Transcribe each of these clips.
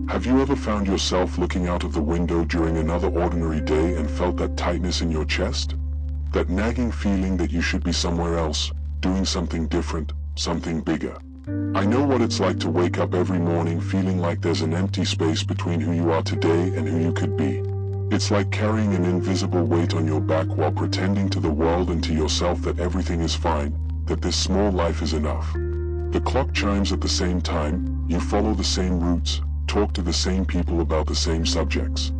Have you ever found yourself looking out of the window during another ordinary day and felt that tightness in your chest? That nagging feeling that you should be somewhere else, doing something different, something bigger. I know what it's like to wake up every morning feeling like there's an empty space between who you are today and who you could be. It's like carrying an invisible weight on your back while pretending to the world and to yourself that everything is fine, that this small life is enough. The clock chimes at the same time, you follow the same routes, talk to the same people about the same subjects.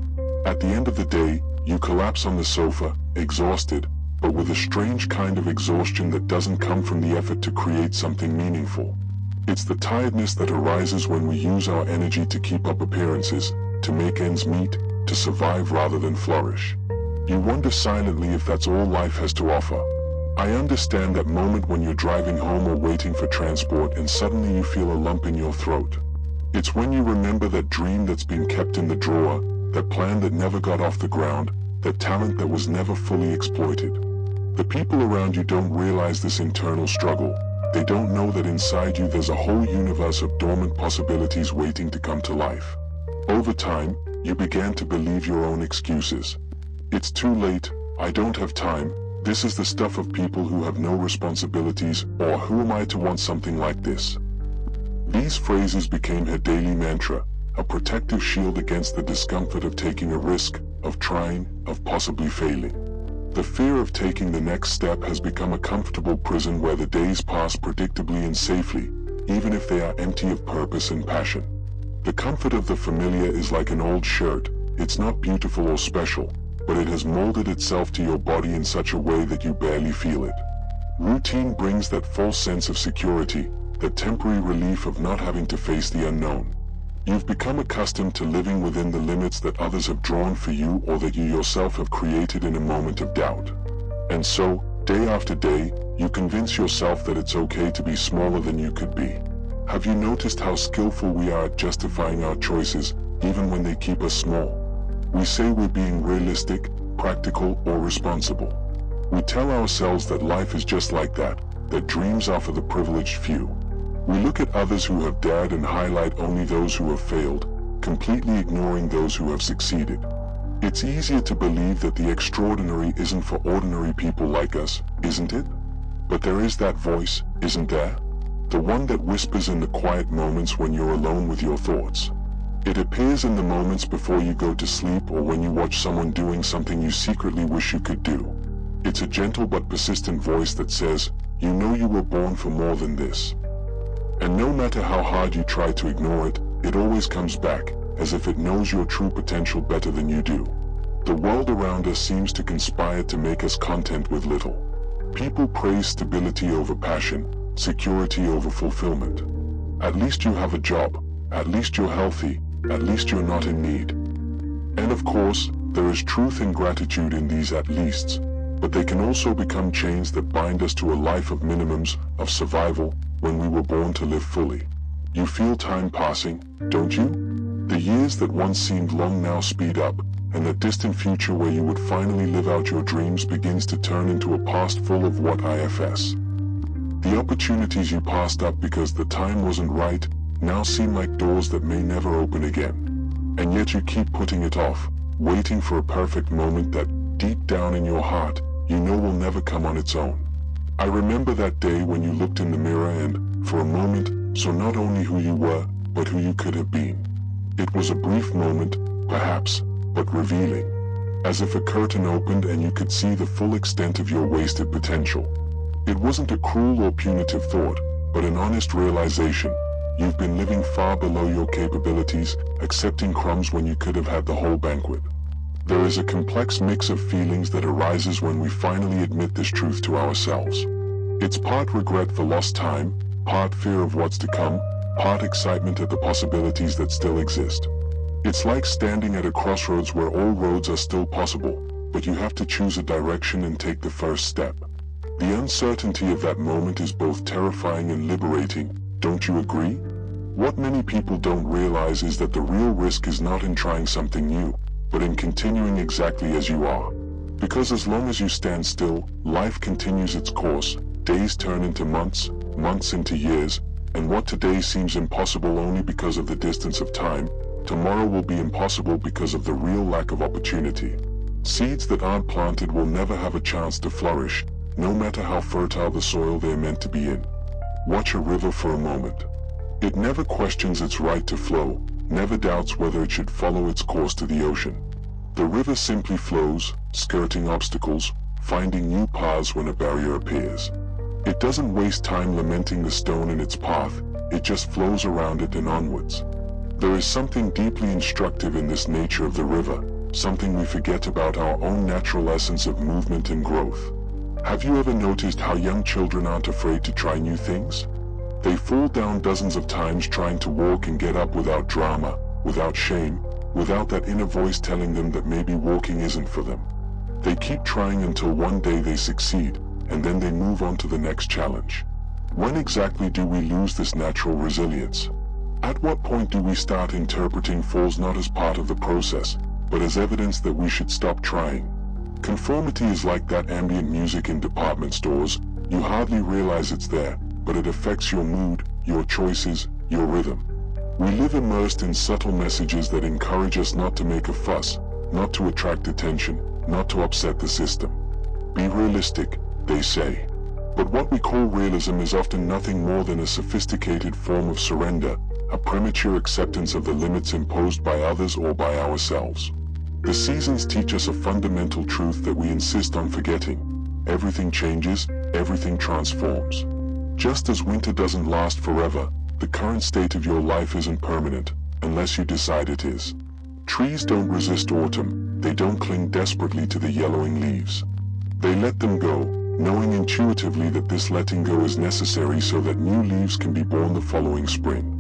At the end of the day, you collapse on the sofa, exhausted, but with a strange kind of exhaustion that doesn't come from the effort to create something meaningful. It's the tiredness that arises when we use our energy to keep up appearances, to make ends meet, to survive rather than flourish. You wonder silently if that's all life has to offer. I understand that moment when you're driving home or waiting for transport and suddenly you feel a lump in your throat. It's when you remember that dream that's been kept in the drawer, that plan that never got off the ground, that talent that was never fully exploited. The people around you don't realize this internal struggle. They don't know that inside you there's a whole universe of dormant possibilities waiting to come to life. Over time, you began to believe your own excuses. It's too late, I don't have time, this is the stuff of people who have no responsibilities, or who am I to want something like this? These phrases became her daily mantra, a protective shield against the discomfort of taking a risk, of trying, of possibly failing. The fear of taking the next step has become a comfortable prison where the days pass predictably and safely, even if they are empty of purpose and passion. The comfort of the familiar is like an old shirt, it's not beautiful or special, but it has molded itself to your body in such a way that you barely feel it. Routine brings that false sense of security, that temporary relief of not having to face the unknown. You've become accustomed to living within the limits that others have drawn for you or that you yourself have created in a moment of doubt. And so, day after day, you convince yourself that it's okay to be smaller than you could be. Have you noticed how skillful we are at justifying our choices, even when they keep us small? We say we're being realistic, practical, or responsible. We tell ourselves that life is just like that dreams are for the privileged few. We look at others who have dared and highlight only those who have failed, completely ignoring those who have succeeded. It's easier to believe that the extraordinary isn't for ordinary people like us, isn't it? But there is that voice, isn't there? The one that whispers in the quiet moments when you're alone with your thoughts. It appears in the moments before you go to sleep or when you watch someone doing something you secretly wish you could do. It's a gentle but persistent voice that says, you know you were born for more than this. And no matter how hard you try to ignore it, it always comes back, as if it knows your true potential better than you do. The world around us seems to conspire to make us content with little. People praise stability over passion, security over fulfillment. At least you have a job, at least you're healthy, at least you're not in need. And of course, there is truth and gratitude in these at leasts, but they can also become chains that bind us to a life of minimums, of survival, when we were born to live fully. You feel time passing, don't you? The years that once seemed long now speed up, and the distant future where you would finally live out your dreams begins to turn into a past full of what ifs. The opportunities you passed up because the time wasn't right, now seem like doors that may never open again. And yet you keep putting it off, waiting for a perfect moment that, deep down in your heart, you know will never come on its own. I remember that day when you looked in the mirror and, for a moment, saw not only who you were, but who you could have been. It was a brief moment, perhaps, but revealing. As if a curtain opened and you could see the full extent of your wasted potential. It wasn't a cruel or punitive thought, but an honest realization. You've been living far below your capabilities, accepting crumbs when you could have had the whole banquet. There is a complex mix of feelings that arises when we finally admit this truth to ourselves. It's part regret for lost time, part fear of what's to come, part excitement at the possibilities that still exist. It's like standing at a crossroads where all roads are still possible, but you have to choose a direction and take the first step. The uncertainty of that moment is both terrifying and liberating, don't you agree? What many people don't realize is that the real risk is not in trying something new, but in continuing exactly as you are. Because as long as you stand still, life continues its course, days turn into months, months into years, and what today seems impossible only because of the distance of time, tomorrow will be impossible because of the real lack of opportunity. Seeds that aren't planted will never have a chance to flourish, no matter how fertile the soil they're meant to be in. Watch a river for a moment. It never questions its right to flow, never doubts whether it should follow its course to the ocean. The river simply flows, skirting obstacles, finding new paths when a barrier appears. It doesn't waste time lamenting the stone in its path, it just flows around it and onwards. There is something deeply instructive in this nature of the river, something we forget about our own natural essence of movement and growth. Have you ever noticed how young children aren't afraid to try new things? They fall down dozens of times trying to walk and get up without drama, without shame, without that inner voice telling them that maybe walking isn't for them. They keep trying until one day they succeed, and then they move on to the next challenge. When exactly do we lose this natural resilience? At what point do we start interpreting falls not as part of the process, but as evidence that we should stop trying? Conformity is like that ambient music in department stores. You hardly realize it's there, but it affects your mood, your choices, your rhythm. We live immersed in subtle messages that encourage us not to make a fuss, not to attract attention, not to upset the system. Be realistic, they say. But what we call realism is often nothing more than a sophisticated form of surrender, a premature acceptance of the limits imposed by others or by ourselves. The seasons teach us a fundamental truth that we insist on forgetting. Everything changes, everything transforms. Just as winter doesn't last forever, the current state of your life isn't permanent, unless you decide it is. Trees don't resist autumn, they don't cling desperately to the yellowing leaves. They let them go, knowing intuitively that this letting go is necessary so that new leaves can be born the following spring.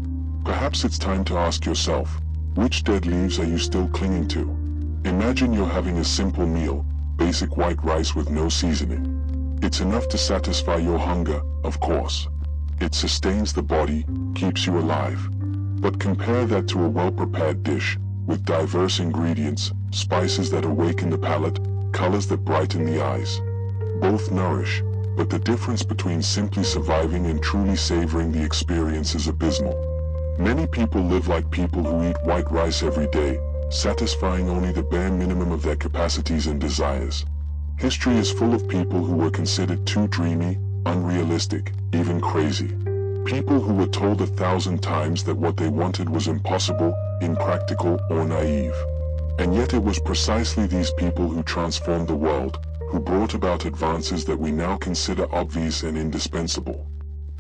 Perhaps it's time to ask yourself, which dead leaves are you still clinging to? Imagine you're having a simple meal, basic white rice with no seasoning. It's enough to satisfy your hunger, of course. It sustains the body, keeps you alive. But compare that to a well-prepared dish, with diverse ingredients, spices that awaken the palate, colors that brighten the eyes. Both nourish, but the difference between simply surviving and truly savoring the experience is abysmal. Many people live like people who eat white rice every day, satisfying only the bare minimum of their capacities and desires. History is full of people who were considered too dreamy, unrealistic, even crazy. People who were told 1,000 times that what they wanted was impossible, impractical, or naive. And yet it was precisely these people who transformed the world, who brought about advances that we now consider obvious and indispensable.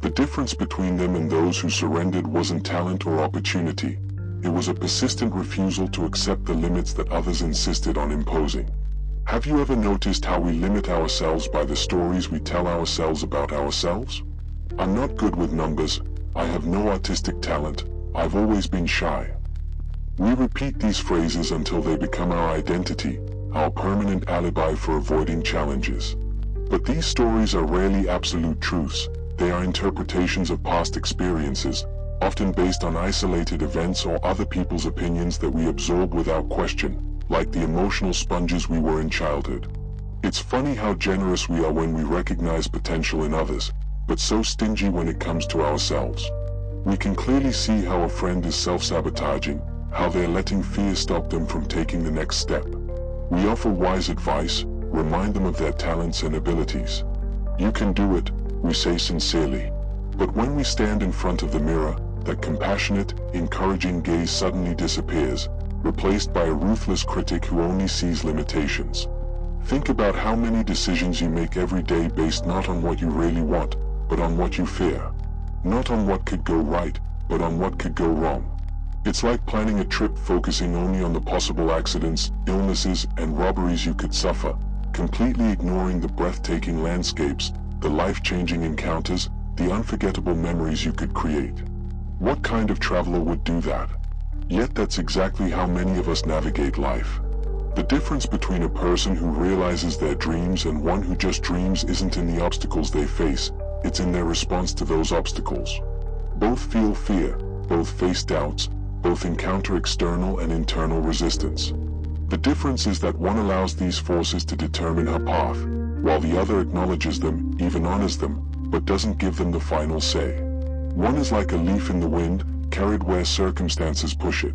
The difference between them and those who surrendered wasn't talent or opportunity. It was a persistent refusal to accept the limits that others insisted on imposing. Have you ever noticed how we limit ourselves by the stories we tell ourselves about ourselves? I'm not good with numbers, I have no artistic talent, I've always been shy. We repeat these phrases until they become our identity, our permanent alibi for avoiding challenges. But these stories are rarely absolute truths, they are interpretations of past experiences, often based on isolated events or other people's opinions that we absorb without question, like the emotional sponges we were in childhood. It's funny how generous we are when we recognize potential in others, but so stingy when it comes to ourselves. We can clearly see how a friend is self-sabotaging, how they're letting fear stop them from taking the next step. We offer wise advice, remind them of their talents and abilities. You can do it, we say sincerely. But when we stand in front of the mirror, that compassionate, encouraging gaze suddenly disappears, replaced by a ruthless critic who only sees limitations. Think about how many decisions you make every day based not on what you really want, but on what you fear. Not on what could go right, but on what could go wrong. It's like planning a trip focusing only on the possible accidents, illnesses, and robberies you could suffer, completely ignoring the breathtaking landscapes, the life-changing encounters, the unforgettable memories you could create. What kind of traveler would do that? Yet that's exactly how many of us navigate life. The difference between a person who realizes their dreams and one who just dreams isn't in the obstacles they face, it's in their response to those obstacles. Both feel fear, both face doubts, both encounter external and internal resistance. The difference is that one allows these forces to determine her path, while the other acknowledges them, even honors them, but doesn't give them the final say. One is like a leaf in the wind, carried where circumstances push it.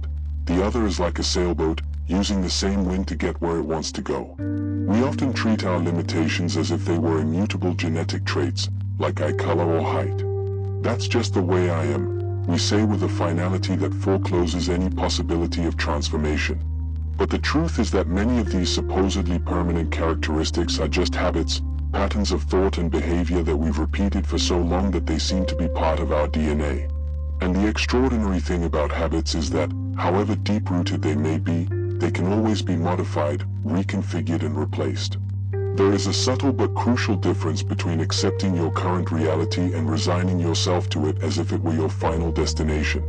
The other is like a sailboat, using the same wind to get where it wants to go. We often treat our limitations as if they were immutable genetic traits, like eye color or height. That's just the way I am, we say with a finality that forecloses any possibility of transformation. But the truth is that many of these supposedly permanent characteristics are just habits, patterns of thought and behavior that we've repeated for so long that they seem to be part of our DNA. And the extraordinary thing about habits is that, however deep-rooted they may be, they can always be modified, reconfigured and replaced. There is a subtle but crucial difference between accepting your current reality and resigning yourself to it as if it were your final destination.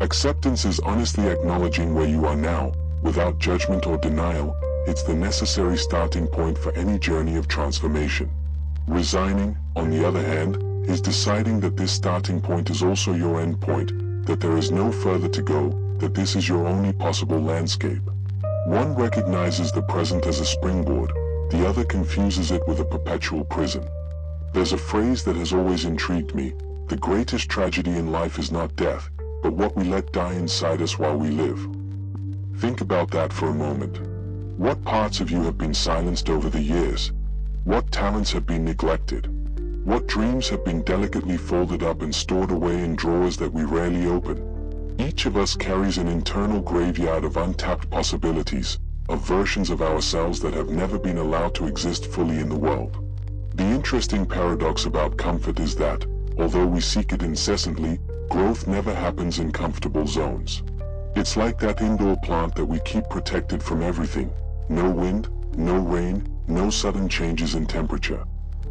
Acceptance is honestly acknowledging where you are now, without judgment or denial. It's the necessary starting point for any journey of transformation. Resigning, on the other hand, is deciding that this starting point is also your end point, that there is no further to go, that this is your only possible landscape. One recognizes the present as a springboard, the other confuses it with a perpetual prison. There's a phrase that has always intrigued me: the greatest tragedy in life is not death, but what we let die inside us while we live. Think about that for a moment. What parts of you have been silenced over the years? What talents have been neglected? What dreams have been delicately folded up and stored away in drawers that we rarely open? Each of us carries an internal graveyard of untapped possibilities, of versions of ourselves that have never been allowed to exist fully in the world. The interesting paradox about comfort is that, although we seek it incessantly, growth never happens in comfortable zones. It's like that indoor plant that we keep protected from everything. No wind, no rain, no sudden changes in temperature.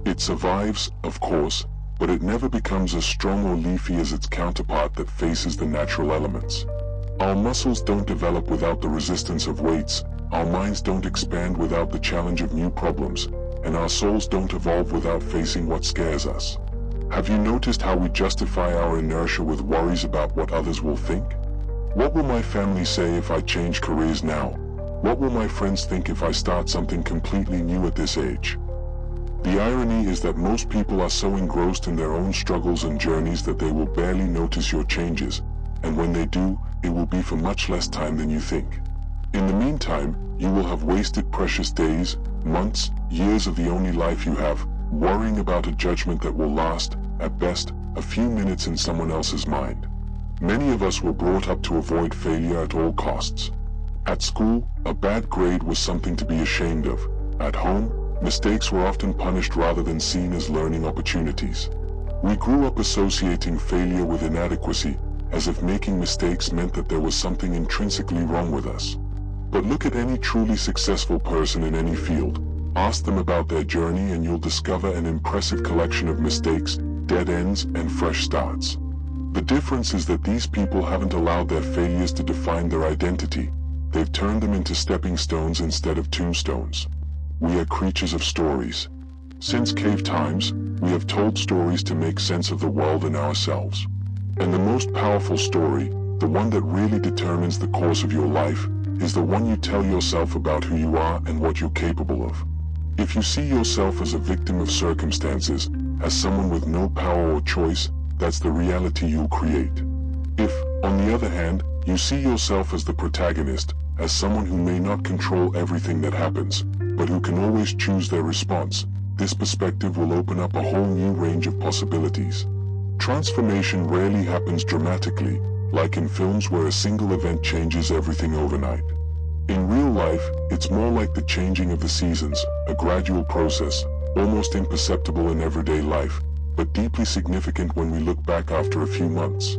It survives, of course, but it never becomes as strong or leafy as its counterpart that faces the natural elements. Our muscles don't develop without the resistance of weights, our minds don't expand without the challenge of new problems, and our souls don't evolve without facing what scares us. Have you noticed how we justify our inertia with worries about what others will think? What will my family say if I change careers now? What will my friends think if I start something completely new at this age? The irony is that most people are so engrossed in their own struggles and journeys that they will barely notice your changes, and when they do, it will be for much less time than you think. In the meantime, you will have wasted precious days, months, years of the only life you have, worrying about a judgment that will last, at best, a few minutes in someone else's mind. Many of us were brought up to avoid failure at all costs. At school, a bad grade was something to be ashamed of. At home, mistakes were often punished rather than seen as learning opportunities. We grew up associating failure with inadequacy, as if making mistakes meant that there was something intrinsically wrong with us. But look at any truly successful person in any field. Ask them about their journey and you'll discover an impressive collection of mistakes, dead ends, and fresh starts. The difference is that these people haven't allowed their failures to define their identity. They've turned them into stepping stones instead of tombstones. We are creatures of stories. Since cave times, we have told stories to make sense of the world and ourselves. And the most powerful story, the one that really determines the course of your life, is the one you tell yourself about who you are and what you're capable of. If you see yourself as a victim of circumstances, as someone with no power or choice, that's the reality you'll create. If, on the other hand, you see yourself as the protagonist, as someone who may not control everything that happens, but who can always choose their response, this perspective will open up a whole new range of possibilities. Transformation rarely happens dramatically, like in films where a single event changes everything overnight. In real life, it's more like the changing of the seasons, a gradual process, almost imperceptible in everyday life, but deeply significant when we look back after a few months.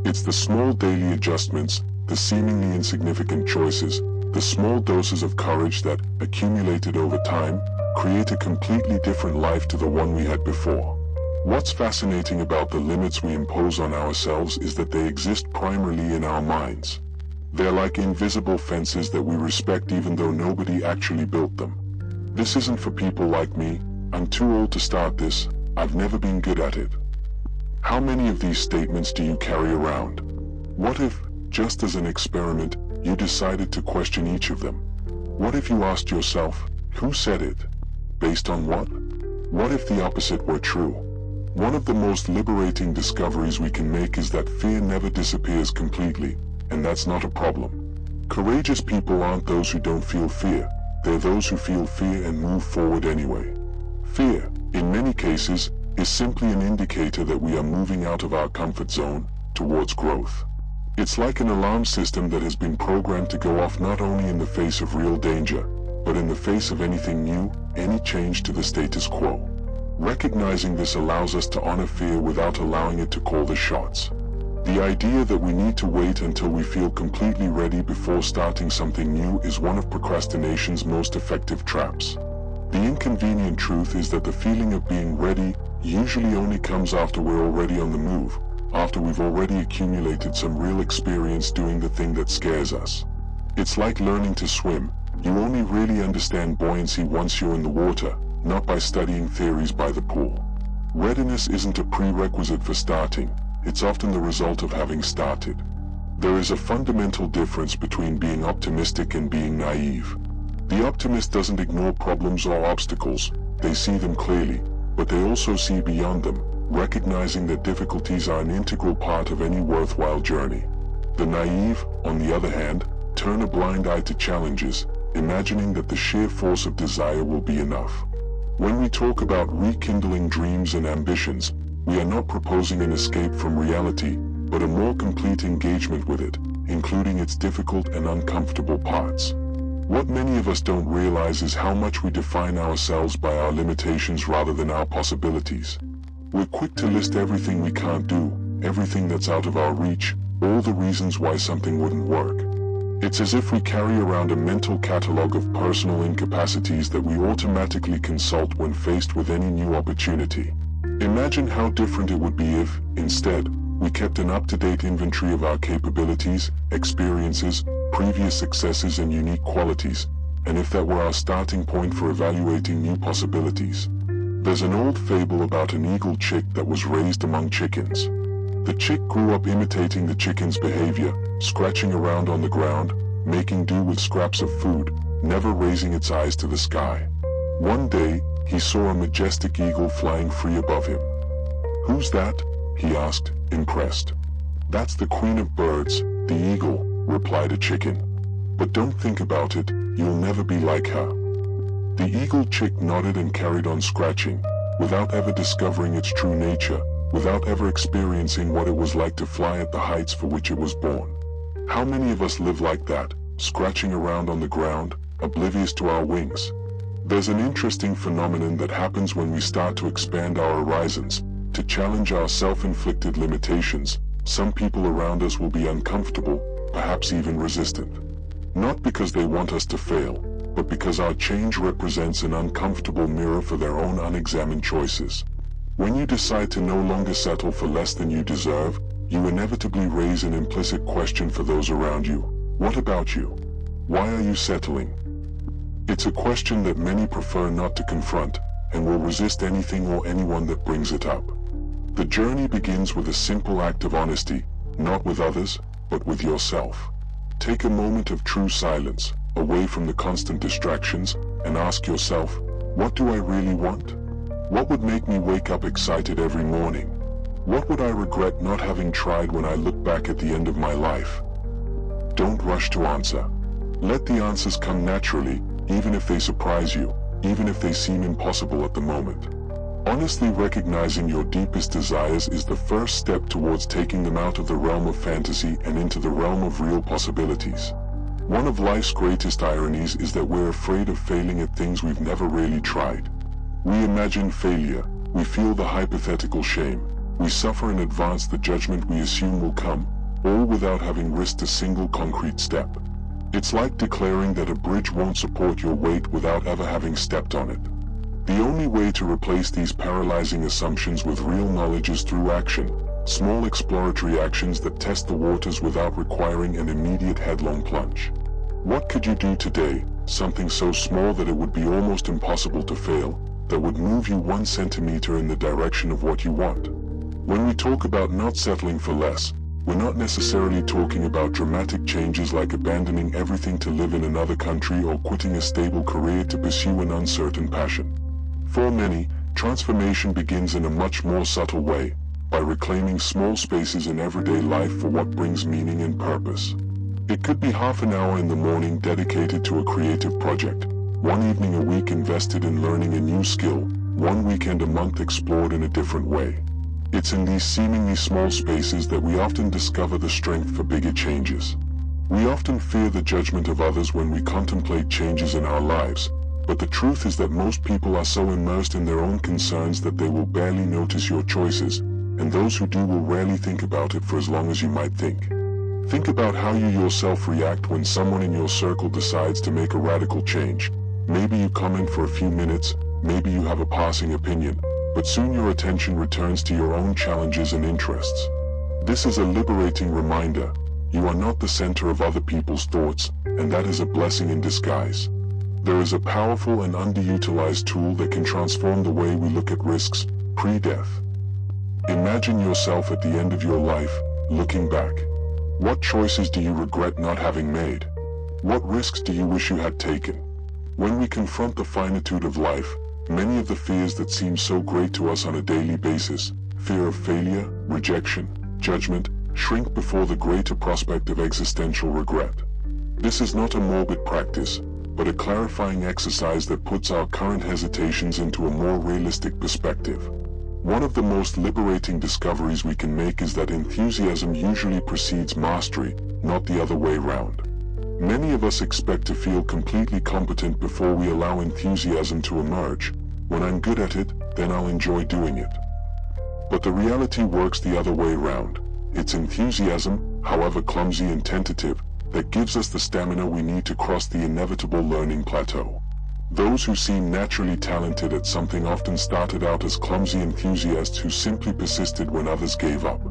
It's the small daily adjustments, the seemingly insignificant choices, the small doses of courage that, accumulated over time, create a completely different life to the one we had before. What's fascinating about the limits we impose on ourselves is that they exist primarily in our minds. They're like invisible fences that we respect even though nobody actually built them. This isn't for people like me. I'm too old to start this. I've never been good at it. How many of these statements do you carry around? What if, just as an experiment, you decided to question each of them? What if you asked yourself, who said it? Based on what? What if the opposite were true? One of the most liberating discoveries we can make is that fear never disappears completely, and that's not a problem. Courageous people aren't those who don't feel fear. They're those who feel fear and move forward anyway. Fear, in many cases, is simply an indicator that we are moving out of our comfort zone towards growth. It's like an alarm system that has been programmed to go off not only in the face of real danger, but in the face of anything new, any change to the status quo. Recognizing this allows us to honor fear without allowing it to call the shots. The idea that we need to wait until we feel completely ready before starting something new is one of procrastination's most effective traps. The inconvenient truth is that the feeling of being ready usually only comes after we're already on the move, after we've already accumulated some real experience doing the thing that scares us. It's like learning to swim. You only really understand buoyancy once you're in the water, not by studying theories by the pool. Readiness isn't a prerequisite for starting. It's often the result of having started. There is a fundamental difference between being optimistic and being naive. The optimist doesn't ignore problems or obstacles. They see them clearly, but they also see beyond them, recognizing that difficulties are an integral part of any worthwhile journey. The naive, on the other hand, turn a blind eye to challenges, imagining that the sheer force of desire will be enough. When we talk about rekindling dreams and ambitions, we are not proposing an escape from reality, but a more complete engagement with it, including its difficult and uncomfortable parts. What many of us don't realize is how much we define ourselves by our limitations rather than our possibilities. We're quick to list everything we can't do, everything that's out of our reach, all the reasons why something wouldn't work. It's as if we carry around a mental catalog of personal incapacities that we automatically consult when faced with any new opportunity. Imagine how different it would be if, instead, we kept an up-to-date inventory of our capabilities, experiences, previous successes and unique qualities, and if that were our starting point for evaluating new possibilities. There's an old fable about an eagle chick that was raised among chickens. The chick grew up imitating the chicken's behavior, scratching around on the ground, making do with scraps of food, never raising its eyes to the sky. One day, he saw a majestic eagle flying free above him. "Who's that?" he asked, impressed. "That's the queen of birds, the eagle," replied a chicken. "But don't think about it, you'll never be like her." The eagle chick nodded and carried on scratching, without ever discovering its true nature, without ever experiencing what it was like to fly at the heights for which it was born. How many of us live like that, scratching around on the ground, oblivious to our wings? There's an interesting phenomenon that happens when we start to expand our horizons, to challenge our self-inflicted limitations. Some people around us will be uncomfortable, perhaps even resistant. Not because they want us to fail, but because our change represents an uncomfortable mirror for their own unexamined choices. When you decide to no longer settle for less than you deserve, you inevitably raise an implicit question for those around you. What about you? Why are you settling? It's a question that many prefer not to confront, and will resist anything or anyone that brings it up. The journey begins with a simple act of honesty, not with others, but with yourself. Take a moment of true silence, away from the constant distractions, and ask yourself, what do I really want? What would make me wake up excited every morning? What would I regret not having tried when I look back at the end of my life? Don't rush to answer. Let the answers come naturally, even if they surprise you, even if they seem impossible at the moment. Honestly recognizing your deepest desires is the first step towards taking them out of the realm of fantasy and into the realm of real possibilities. One of life's greatest ironies is that we're afraid of failing at things we've never really tried. We imagine failure, we feel the hypothetical shame, we suffer in advance the judgment we assume will come, all without having risked a single concrete step. It's like declaring that a bridge won't support your weight without ever having stepped on it. The only way to replace these paralyzing assumptions with real knowledge is through action, small exploratory actions that test the waters without requiring an immediate headlong plunge. What could you do today, something so small that it would be almost impossible to fail, that would move you 1 centimeter in the direction of what you want? When we talk about not settling for less, we're not necessarily talking about dramatic changes like abandoning everything to live in another country or quitting a stable career to pursue an uncertain passion. For many, transformation begins in a much more subtle way, by reclaiming small spaces in everyday life for what brings meaning and purpose. It could be half an hour in the morning dedicated to a creative project, one evening a week invested in learning a new skill, one weekend a month explored in a different way. It's in these seemingly small spaces that we often discover the strength for bigger changes. We often fear the judgment of others when we contemplate changes in our lives, but the truth is that most people are so immersed in their own concerns that they will barely notice your choices, and those who do will rarely think about it for as long as you might think. Think about how you yourself react when someone in your circle decides to make a radical change. Maybe you comment for a few minutes, maybe you have a passing opinion, but soon your attention returns to your own challenges and interests. This is a liberating reminder. You are not the center of other people's thoughts, and that is a blessing in disguise. There is a powerful and underutilized tool that can transform the way we look at risks, pre-death. Imagine yourself at the end of your life, looking back. What choices do you regret not having made? What risks do you wish you had taken? When we confront the finitude of life, many of the fears that seem so great to us on a daily basis, fear of failure, rejection, judgment, shrink before the greater prospect of existential regret. This is not a morbid practice, but a clarifying exercise that puts our current hesitations into a more realistic perspective. One of the most liberating discoveries we can make is that enthusiasm usually precedes mastery, not the other way around. Many of us expect to feel completely competent before we allow enthusiasm to emerge. When I'm good at it, then I'll enjoy doing it. But the reality works the other way around. It's enthusiasm, however clumsy and tentative, that gives us the stamina we need to cross the inevitable learning plateau. Those who seem naturally talented at something often started out as clumsy enthusiasts who simply persisted when others gave up.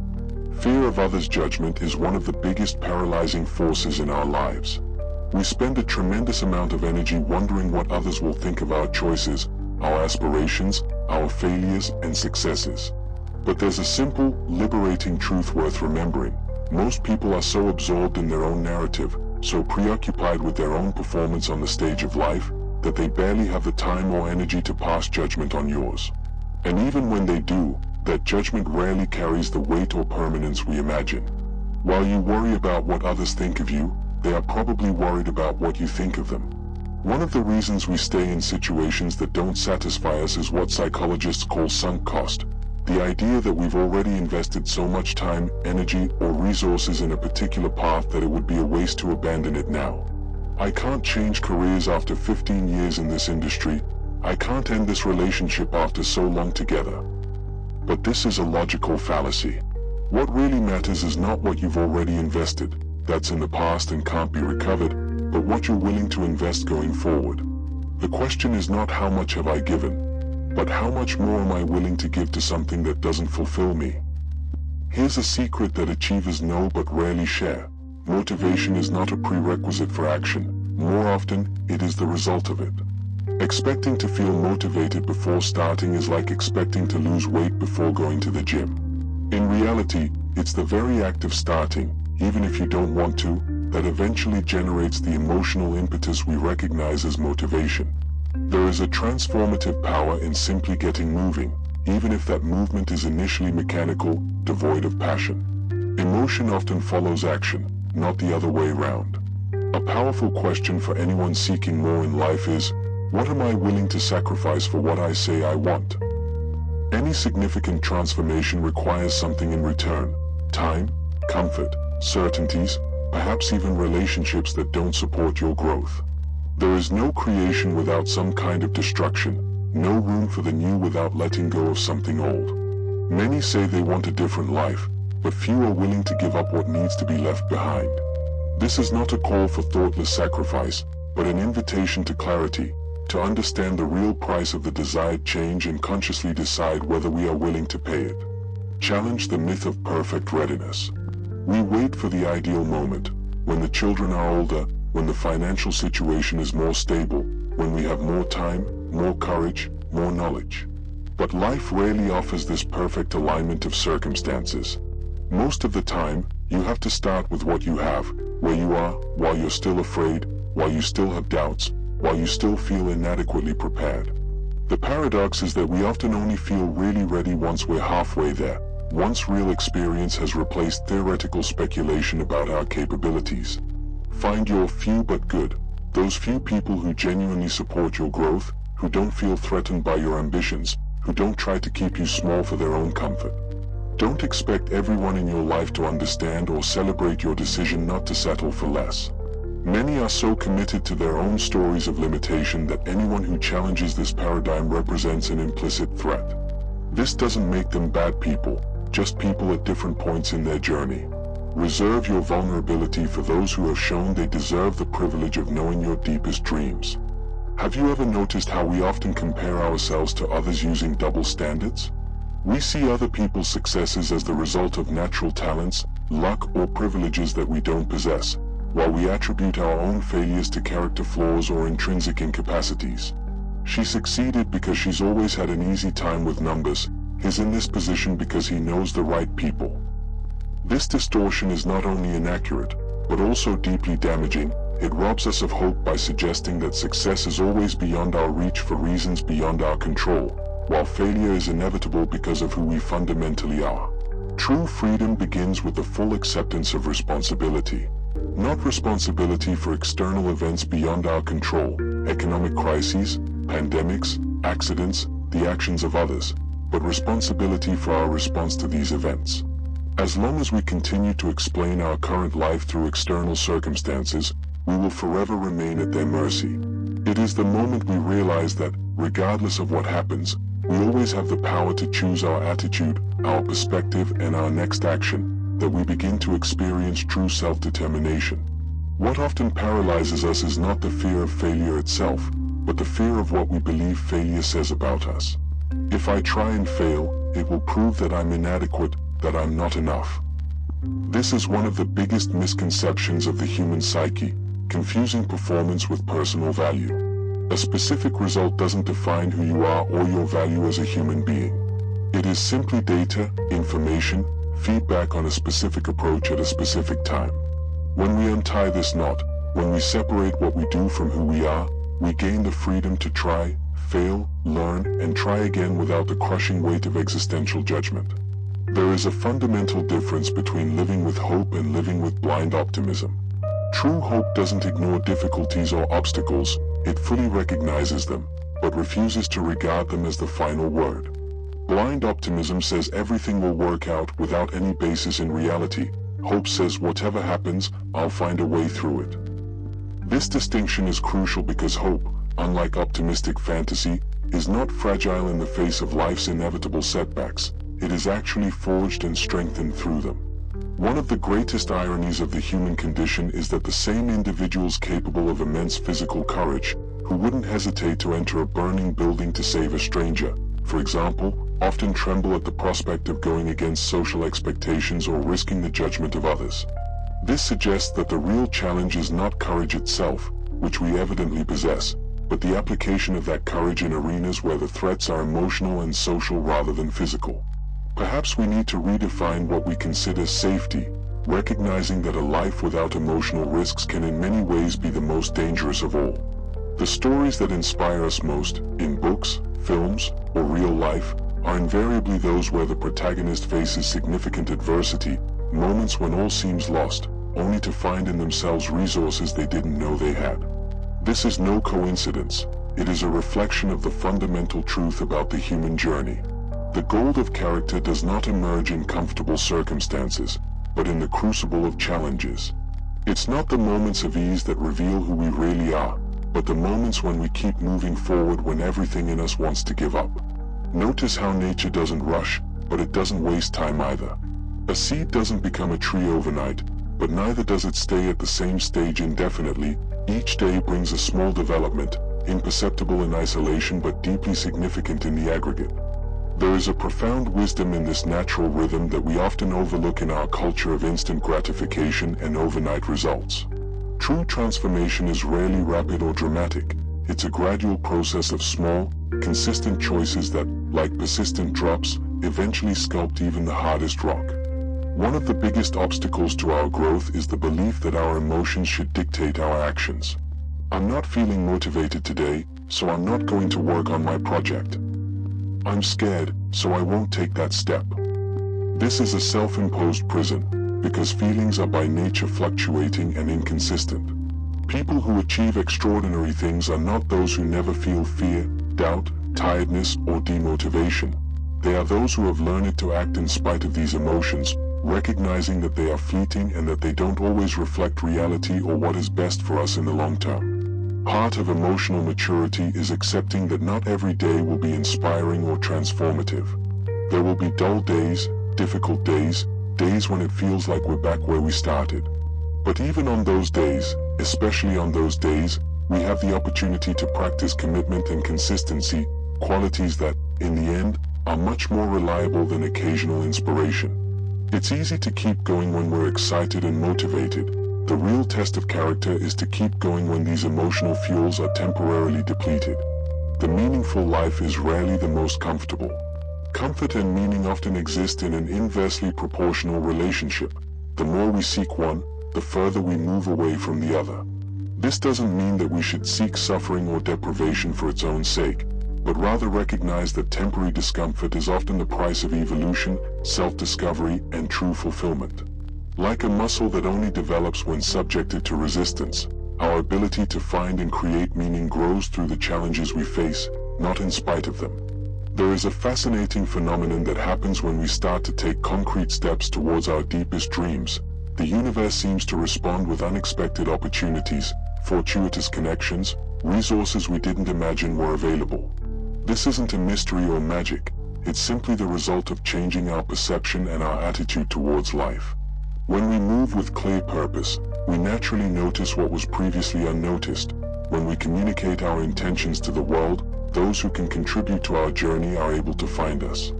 Fear of others' judgment is one of the biggest paralyzing forces in our lives. We spend a tremendous amount of energy wondering what others will think of our choices, our aspirations, our failures and successes. But there's a simple, liberating truth worth remembering. Most people are so absorbed in their own narrative, so preoccupied with their own performance on the stage of life, that they barely have the time or energy to pass judgment on yours. And even when they do, that judgment rarely carries the weight or permanence we imagine. While you worry about what others think of you, they are probably worried about what you think of them. One of the reasons we stay in situations that don't satisfy us is what psychologists call sunk cost. The idea that we've already invested so much time, energy, or resources in a particular path that it would be a waste to abandon it now. I can't change careers after 15 years in this industry. I can't end this relationship after so long together. But this is a logical fallacy. What really matters is not what you've already invested, that's in the past and can't be recovered, but what you're willing to invest going forward. The question is not how much have I given, but how much more am I willing to give to something that doesn't fulfill me? Here's a secret that achievers know but rarely share. Motivation is not a prerequisite for action. More often, it is the result of it. Expecting to feel motivated before starting is like expecting to lose weight before going to the gym. In reality, it's the very act of starting, even if you don't want to, that eventually generates the emotional impetus we recognize as motivation. There is a transformative power in simply getting moving, even if that movement is initially mechanical, devoid of passion. Emotion often follows action, not the other way around. A powerful question for anyone seeking more in life is, what am I willing to sacrifice for what I say I want? Any significant transformation requires something in return: time, comfort, certainties, perhaps even relationships that don't support your growth. There is no creation without some kind of destruction, no room for the new without letting go of something old. Many say they want a different life, but few are willing to give up what needs to be left behind. This is not a call for thoughtless sacrifice, but an invitation to clarity, to understand the real price of the desired change and consciously decide whether we are willing to pay it. Challenge the myth of perfect readiness. We wait for the ideal moment, when the children are older, when the financial situation is more stable, when we have more time, more courage, more knowledge. But life rarely offers this perfect alignment of circumstances. Most of the time, you have to start with what you have, where you are, while you're still afraid, while you still have doubts, while you still feel inadequately prepared. The paradox is that we often only feel really ready once we're halfway there, once real experience has replaced theoretical speculation about our capabilities. Find your few but good, those few people who genuinely support your growth, who don't feel threatened by your ambitions, who don't try to keep you small for their own comfort. Don't expect everyone in your life to understand or celebrate your decision not to settle for less. Many are so committed to their own stories of limitation that anyone who challenges this paradigm represents an implicit threat. This doesn't make them bad people, just people at different points in their journey. Reserve your vulnerability for those who have shown they deserve the privilege of knowing your deepest dreams. Have you ever noticed how we often compare ourselves to others using double standards? We see other people's successes as the result of natural talents, luck, or privileges that we don't possess, while we attribute our own failures to character flaws or intrinsic incapacities. She succeeded because she's always had an easy time with numbers. He's in this position because he knows the right people. This distortion is not only inaccurate, but also deeply damaging. It robs us of hope by suggesting that success is always beyond our reach for reasons beyond our control, while failure is inevitable because of who we fundamentally are. True freedom begins with the full acceptance of responsibility. Not responsibility for external events beyond our control, economic crises, pandemics, accidents, the actions of others, but responsibility for our response to these events. As long as we continue to explain our current life through external circumstances, we will forever remain at their mercy. It is the moment we realize that, regardless of what happens, we always have the power to choose our attitude, our perspective, and our next action, that we begin to experience true self-determination. What often paralyzes us is not the fear of failure itself, but the fear of what we believe failure says about us. If I try and fail, it will prove that I'm inadequate, that I'm not enough. This is one of the biggest misconceptions of the human psyche, confusing performance with personal value. A specific result doesn't define who you are or your value as a human being. It is simply data, information, feedback on a specific approach at a specific time. When we untie this knot, when we separate what we do from who we are, we gain the freedom to try, fail, learn, and try again without the crushing weight of existential judgment. There is a fundamental difference between living with hope and living with blind optimism. True hope doesn't ignore difficulties or obstacles, it fully recognizes them, but refuses to regard them as the final word. Blind optimism says everything will work out without any basis in reality. Hope says whatever happens, I'll find a way through it. This distinction is crucial because hope, unlike optimistic fantasy, is not fragile in the face of life's inevitable setbacks. It is actually forged and strengthened through them. One of the greatest ironies of the human condition is that the same individuals capable of immense physical courage, who wouldn't hesitate to enter a burning building to save a stranger, for example, often tremble at the prospect of going against social expectations or risking the judgment of others. This suggests that the real challenge is not courage itself, which we evidently possess, but the application of that courage in arenas where the threats are emotional and social rather than physical. Perhaps we need to redefine what we consider safety, recognizing that a life without emotional risks can in many ways be the most dangerous of all. The stories that inspire us most, in books, films, or real life, are invariably those where the protagonist faces significant adversity, moments when all seems lost, only to find in themselves resources they didn't know they had. This is no coincidence. It is a reflection of the fundamental truth about the human journey. The gold of character does not emerge in comfortable circumstances, but in the crucible of challenges. It's not the moments of ease that reveal who we really are, but the moments when we keep moving forward when everything in us wants to give up. Notice how nature doesn't rush, but it doesn't waste time either. A seed doesn't become a tree overnight, but neither does it stay at the same stage indefinitely. Each day brings a small development, imperceptible in isolation but deeply significant in the aggregate. There is a profound wisdom in this natural rhythm that we often overlook in our culture of instant gratification and overnight results. True transformation is rarely rapid or dramatic. It's a gradual process of small, consistent choices that, like persistent drops, eventually sculpt even the hardest rock. One of the biggest obstacles to our growth is the belief that our emotions should dictate our actions. I'm not feeling motivated today, so I'm not going to work on my project. I'm scared, so I won't take that step. This is a self-imposed prison. because feelings are by nature fluctuating and inconsistent. People who achieve extraordinary things are not those who never feel fear, doubt, tiredness, or demotivation. They are those who have learned to act in spite of these emotions, recognizing that they are fleeting and that they don't always reflect reality or what is best for us in the long term. Part of emotional maturity is accepting that not every day will be inspiring or transformative. There will be dull days, difficult days, days when it feels like we're back where we started. But even on those days, especially on those days, we have the opportunity to practice commitment and consistency, qualities that, in the end, are much more reliable than occasional inspiration. It's easy to keep going when we're excited and motivated. The real test of character is to keep going when these emotional fuels are temporarily depleted. The meaningful life is rarely the most comfortable. Comfort and meaning often exist in an inversely proportional relationship. The more we seek one, the further we move away from the other. This doesn't mean that we should seek suffering or deprivation for its own sake, but rather recognize that temporary discomfort is often the price of evolution, self-discovery, and true fulfillment. Like a muscle that only develops when subjected to resistance, our ability to find and create meaning grows through the challenges we face, not in spite of them. There is a fascinating phenomenon that happens when we start to take concrete steps towards our deepest dreams. The universe seems to respond with unexpected opportunities, fortuitous connections, resources we didn't imagine were available. This isn't a mystery or magic, it's simply the result of changing our perception and our attitude towards life. When we move with clear purpose, we naturally notice what was previously unnoticed. When we communicate our intentions to the world, those who can contribute to our journey are able to find us.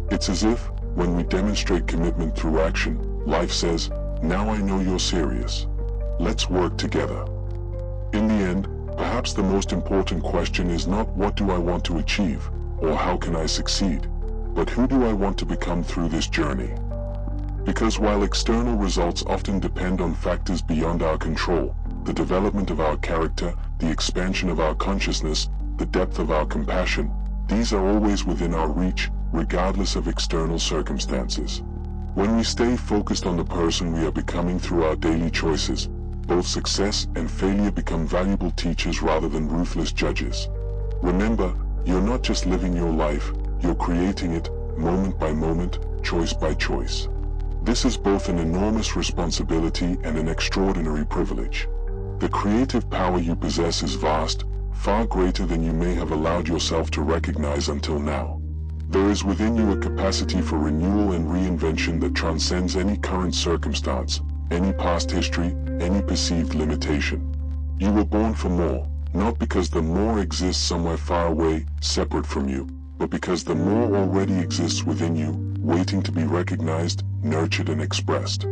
It's as if, when we demonstrate commitment through action, life says, "Now I know you're serious. Let's work together." In the end, perhaps the most important question is not what do I want to achieve, or how can I succeed, but who do I want to become through this journey? Because while external results often depend on factors beyond our control, the development of our character, the expansion of our consciousness, the depth of our compassion, these are always within our reach, regardless of external circumstances. When we stay focused on the person we are becoming through our daily choices, both success and failure become valuable teachers rather than ruthless judges. Remember, you're not just living your life, you're creating it, moment by moment, choice by choice. This is both an enormous responsibility and an extraordinary privilege. The creative power you possess is vast, far greater than you may have allowed yourself to recognize until now. There is within you a capacity for renewal and reinvention that transcends any current circumstance, any past history, any perceived limitation. You were born for more, not because the more exists somewhere far away, separate from you, but because the more already exists within you, waiting to be recognized, nurtured, and expressed.